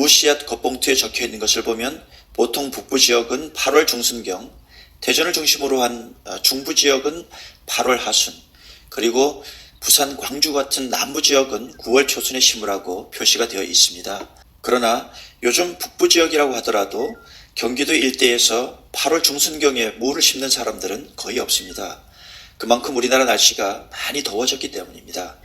무씨앗 겉봉투에 적혀 있는 것을 보면 보통 북부 지역은 8월 중순경, 대전을 중심으로 한 중부 지역은 8월 하순, 그리고 부산, 광주 같은 남부 지역은 9월 초순에 심으라고 표시가 되어 있습니다. 그러나 요즘 북부 지역이라고 하더라도 경기도 일대에서 8월 중순경에 무를 심는 사람들은 거의 없습니다. 그만큼 우리나라 날씨가 많이 더워졌기 때문입니다.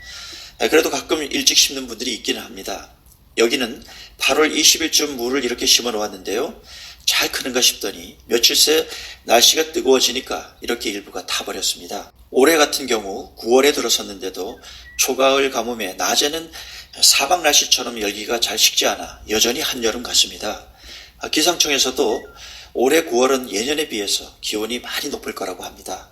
그래도 가끔 일찍 심는 분들이 있기는 합니다. 여기는 8월 20일쯤 무를 이렇게 심어 놓았는데요. 잘 크는가 싶더니 며칠 새 날씨가 뜨거워지니까 이렇게 일부가 타버렸습니다. 올해 같은 경우 9월에 들어섰는데도 초가을 가뭄에 낮에는 사막 날씨처럼 열기가 잘 식지 않아 여전히 한여름 같습니다. 기상청에서도 올해 9월은 예년에 비해서 기온이 많이 높을 거라고 합니다.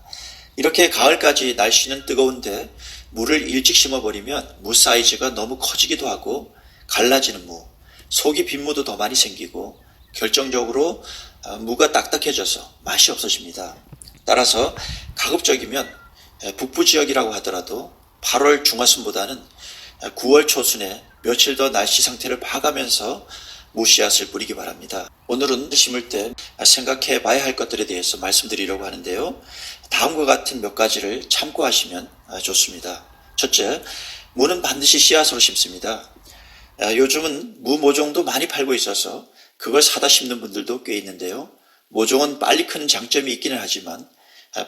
이렇게 가을까지 날씨는 뜨거운데 무를 일찍 심어버리면 무 사이즈가 너무 커지기도 하고 갈라지는 무, 속이 빈 무도 더 많이 생기고 결정적으로 무가 딱딱해져서 맛이 없어집니다. 따라서 가급적이면 북부 지역이라고 하더라도 8월 중하순보다는 9월 초순에 며칠 더 날씨 상태를 봐가면서 무씨앗을 뿌리기 바랍니다. 오늘은 심을 때 생각해 봐야 할 것들에 대해서 말씀드리려고 하는데요. 다음과 같은 몇 가지를 참고하시면 좋습니다. 첫째, 무는 반드시 씨앗으로 심습니다. 요즘은 무 모종도 많이 팔고 있어서 그걸 사다 심는 분들도 꽤 있는데요. 모종은 빨리 크는 장점이 있기는 하지만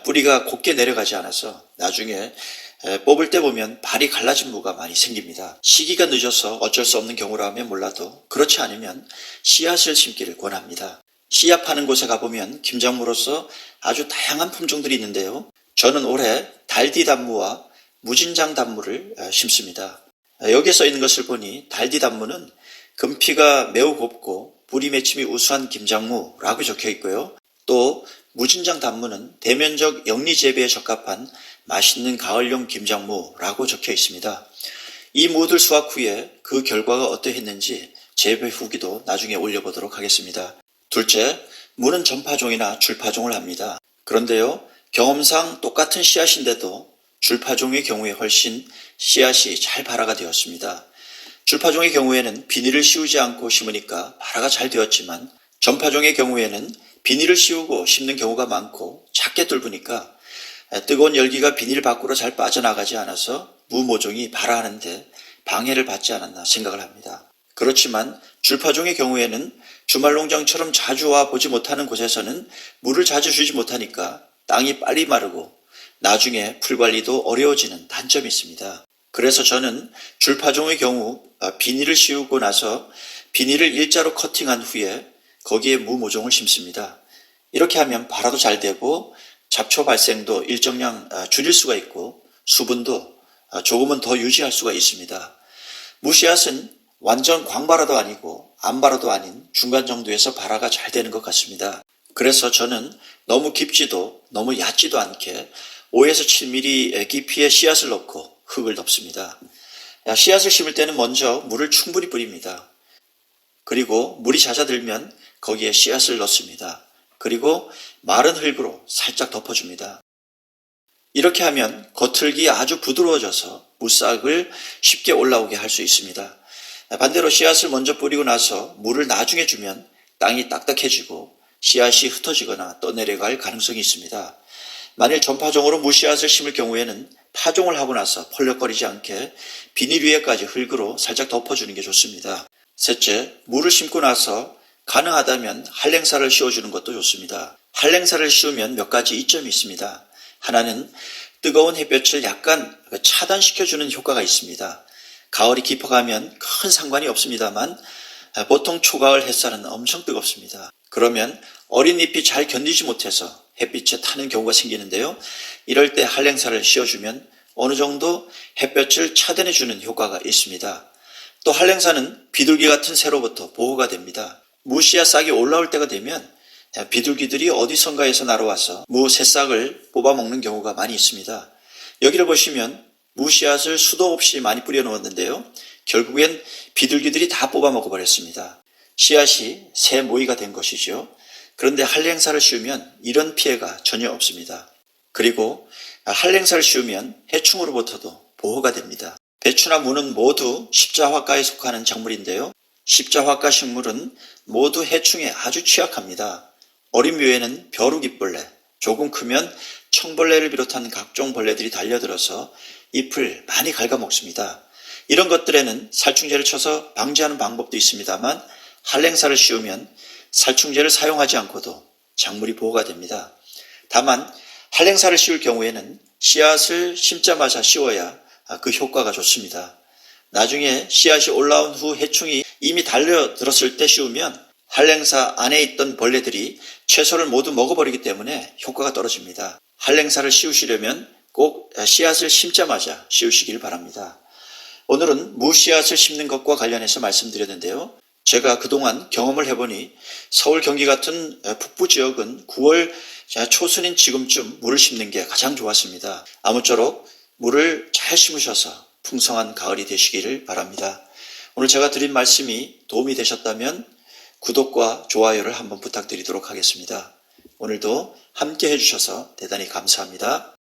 뿌리가 곱게 내려가지 않아서 나중에 뽑을 때 보면 발이 갈라진 무가 많이 생깁니다. 시기가 늦어서 어쩔 수 없는 경우라면 몰라도 그렇지 않으면 씨앗을 심기를 권합니다. 씨앗 파는 곳에 가보면 김장무로서 아주 다양한 품종들이 있는데요. 저는 올해 달디단무와 무진장단무를 심습니다. 여기에 써 있는 것을 보니 달디단무는 금피가 매우 곱고 뿌리 맺힘이 우수한 김장무라고 적혀 있고요. 또 무진장단무는 대면적 영리 재배에 적합한 맛있는 가을용 김장무라고 적혀 있습니다. 이 무들 수확 후에 그 결과가 어떠했는지 재배 후기도 나중에 올려보도록 하겠습니다. 둘째, 무는 전파종이나 줄파종을 합니다. 그런데요, 경험상 똑같은 씨앗인데도 줄파종의 경우에 훨씬 씨앗이 잘 발화가 되었습니다. 줄파종의 경우에는 비닐을 씌우지 않고 심으니까 발화가 잘 되었지만 전파종의 경우에는 비닐을 씌우고 심는 경우가 많고 작게 뚫으니까 뜨거운 열기가 비닐 밖으로 잘 빠져나가지 않아서 무 모종이 발화하는데 방해를 받지 않았나 생각을 합니다. 그렇지만 줄파종의 경우에는 주말농장처럼 자주 와 보지 못하는 곳에서는 물을 자주 주지 못하니까 땅이 빨리 마르고 나중에 풀관리도 어려워지는 단점이 있습니다. 그래서 저는 줄파종의 경우 비닐을 씌우고 나서 비닐을 일자로 커팅한 후에 거기에 무 모종을 심습니다. 이렇게 하면 발화도 잘 되고 잡초 발생도 일정량 줄일 수가 있고 수분도 조금은 더 유지할 수가 있습니다. 무씨앗은 완전 광발화도 아니고 안발화도 아닌 중간 정도에서 발화가 잘 되는 것 같습니다. 그래서 저는 너무 깊지도 너무 얕지도 않게 5에서 7mm 깊이의 씨앗을 넣고 흙을 덮습니다. 씨앗을 심을 때는 먼저 물을 충분히 뿌립니다. 그리고 물이 잦아들면 거기에 씨앗을 넣습니다. 그리고 마른 흙으로 살짝 덮어줍니다. 이렇게 하면 겉흙이 아주 부드러워져서 무싹을 쉽게 올라오게 할 수 있습니다. 반대로 씨앗을 먼저 뿌리고 나서 물을 나중에 주면 땅이 딱딱해지고 씨앗이 흩어지거나 떠내려갈 가능성이 있습니다. 만일 전파종으로 무씨앗을 심을 경우에는 파종을 하고 나서 펄럭거리지 않게 비닐 위에까지 흙으로 살짝 덮어주는 게 좋습니다. 셋째, 물을 심고 나서 가능하다면 한랭사를 씌워주는 것도 좋습니다. 한랭사를 씌우면 몇 가지 이점이 있습니다. 하나는 뜨거운 햇볕을 약간 차단시켜주는 효과가 있습니다. 가을이 깊어가면 큰 상관이 없습니다만 보통 초가을 햇살은 엄청 뜨겁습니다. 그러면 어린 잎이 잘 견디지 못해서 햇빛에 타는 경우가 생기는데요. 이럴 때 한랭사를 씌워주면 어느 정도 햇볕을 차단해주는 효과가 있습니다. 또 한랭사는 비둘기 같은 새로부터 보호가 됩니다. 무씨앗 싹이 올라올 때가 되면 비둘기들이 어디선가에서 날아와서 무 새싹을 뽑아먹는 경우가 많이 있습니다. 여기를 보시면 무씨앗을 수도 없이 많이 뿌려 놓았는데요. 결국엔 비둘기들이 다 뽑아먹어버렸습니다. 씨앗이 새 모이가 된 것이죠. 그런데 한랭사를 씌우면 이런 피해가 전혀 없습니다. 그리고 한랭사를 씌우면 해충으로부터도 보호가 됩니다. 배추나 무는 모두 십자화과에 속하는 작물인데요. 십자화과 식물은 모두 해충에 아주 취약합니다. 어린 묘에는 벼룩잎벌레, 조금 크면 청벌레를 비롯한 각종 벌레들이 달려들어서 잎을 많이 갉아먹습니다. 이런 것들에는 살충제를 쳐서 방지하는 방법도 있습니다만 한랭사를 씌우면 살충제를 사용하지 않고도 작물이 보호가 됩니다. 다만 한랭사를 씌울 경우에는 씨앗을 심자마자 씌워야 그 효과가 좋습니다. 나중에 씨앗이 올라온 후 해충이 이미 달려들었을 때 씌우면 한랭사 안에 있던 벌레들이 채소를 모두 먹어버리기 때문에 효과가 떨어집니다. 한랭사를 씌우시려면 꼭 씨앗을 심자마자 씌우시길 바랍니다. 오늘은 무씨앗을 심는 것과 관련해서 말씀드렸는데요. 제가 그동안 경험을 해보니 서울, 경기 같은 북부 지역은 9월 초순인 지금쯤 물을 심는 게 가장 좋았습니다. 아무쪼록 물을 잘 심으셔서 풍성한 가을이 되시기를 바랍니다. 오늘 제가 드린 말씀이 도움이 되셨다면 구독과 좋아요를 한번 부탁드리도록 하겠습니다. 오늘도 함께 해주셔서 대단히 감사합니다.